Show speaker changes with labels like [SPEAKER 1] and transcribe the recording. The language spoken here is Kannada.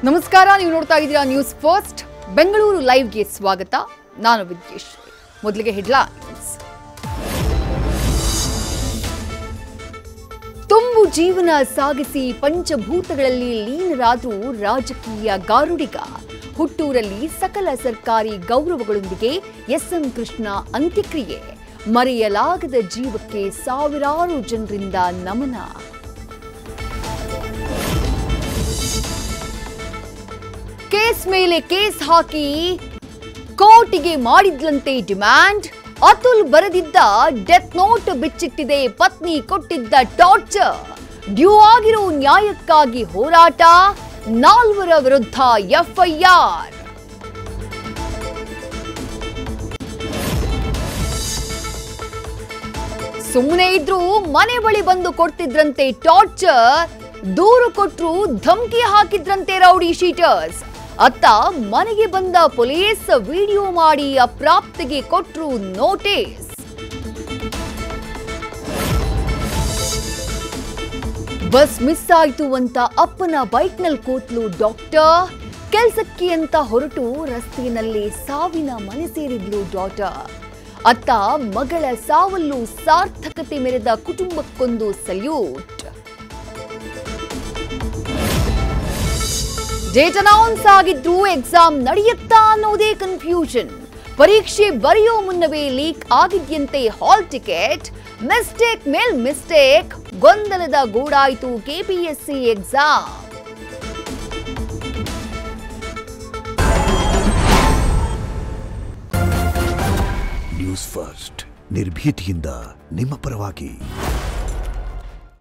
[SPEAKER 1] ನಮಸ್ಕಾರ, ನೀವು ನೋಡ್ತಾ ಇದ್ದೀರಾ ನ್ಯೂಸ್ ಫಸ್ಟ್ ಬೆಂಗಳೂರು ಲೈವ್ಗೆ ಸ್ವಾಗತ. ನಾನು ವಿದ್ಯೇಶ್. ಮೊದಲಿಗೆ ಹೆಡ್ಲೈನ್ಸ್. ತುಂಬು ಜೀವನ ಸಾಗಿಸಿ ಪಂಚಭೂತಗಳಲ್ಲಿ ಲೀನರಾದರೂ ರಾಜಕೀಯ ಗಾರುಡಿಗ. ಹುಟ್ಟೂರಲ್ಲಿ ಸಕಲ ಸರ್ಕಾರಿ ಗೌರವಗಳೊಂದಿಗೆ ಎಸ್ಎಂ ಕೃಷ್ಣ ಅಂತ್ಯಕ್ರಿಯೆ. ಮರೆಯಲಾಗದ ಜೀವಕ್ಕೆ ಸಾವಿರಾರು ಜನರಿಂದ ನಮನ. ಕೇಸ್ ಮೇಲೆ ಕೇಸ್ ಹಾಕಿ ಕೋರ್ಟಿಗೆ ಮಾಡಿದ್ಲಂತೆ ಡಿಮ್ಯಾಂಡ್. ಅತುಲ್ ಬರೆದಿದ್ದ ಡೆತ್ ನೋಟ್ ಬಿಚ್ಚಿಟ್ಟಿದೆ ಪತ್ನಿ ಕೊಟ್ಟಿದ್ದ ಟಾರ್ಚರ್. ಡ್ಯೂ ಆಗಿರೋ ನ್ಯಾಯಕ್ಕಾಗಿ ಹೋರಾಟ, 4 ವಿರುದ್ಧ ಎಫ್ಐಆರ್. ಸುಮ್ಮನೆ ಇದ್ರೂ ಮನೆ ಬಳಿ ಬಂದು ಕೊಡ್ತಿದ್ರಂತೆ ಟಾರ್ಚರ್. ದೂರು ಕೊಟ್ರು ಧಮಕಿ ಹಾಕಿದ್ರಂತೆ ರೌಡಿ ಶೀಟರ್ಸ್. ಅತ್ತ ಮನೆಗೆ ಬಂದ ಪೊಲೀಸ್ ವಿಡಿಯೋ ಮಾಡಿ ಅಪ್ರಾಪ್ತಿಗೆ ಕೊಟ್ರು ನೋಟಿಸ್. ಬಸ್ ಮಿಸ್ ಆಯ್ತು ಅಂತ ಅಪ್ಪನ ಬೈಕ್ನಲ್ಲಿ ಕೂತ್ಲು ಡಾಕ್ಟರ್. ಕೆಲ್ಸಕ್ಕೆ ಅಂತ ಹೊರಟು ರಸ್ತೆಯಲ್ಲಿ ಸಾವಿನ ಮನೆ ಸೇರಿದ್ಲು ಡಾಟರ್. ಅತ್ತ ಮಗಳ ಸಾವಲ್ಲೂ ಸಾರ್ಥಕತೆ ಮೆರೆದ ಕುಟುಂಬಕ್ಕೊಂದು ಸಲ್ಯೂಟ್. ಡೇಟ್ ಅನೌನ್ಸ್ ಆಗಿದ್ರು ಎಕ್ಸಾಮ್ ನಡೆಯುತ್ತಾ ಅನ್ನೋದೇ ಕನ್ಫ್ಯೂಷನ್. ಪರೀಕ್ಷೆ ಬರೆಯೋ ಮುನ್ನವೇ ಲೀಕ್ ಆಗಿದ್ಯಂತೆ ಹಾಲ್ ಟಿಕೆಟ್. ಮಿಸ್ಟೇಕ್ ಮೇಲ್ ಮಿಸ್ಟೇಕ್, ಗೊಂದಲದ ಗೂಡಾಯಿತು ಕೆಪಿಎಸ್ಸಿ ಎಕ್ಸಾಮ್.
[SPEAKER 2] ನ್ಯೂಸ್ ಫಸ್ಟ್ ನಿರ್ಭೀತಿಯಿಂದ ನಿಮ್ಮ ಪರವಾಗಿ.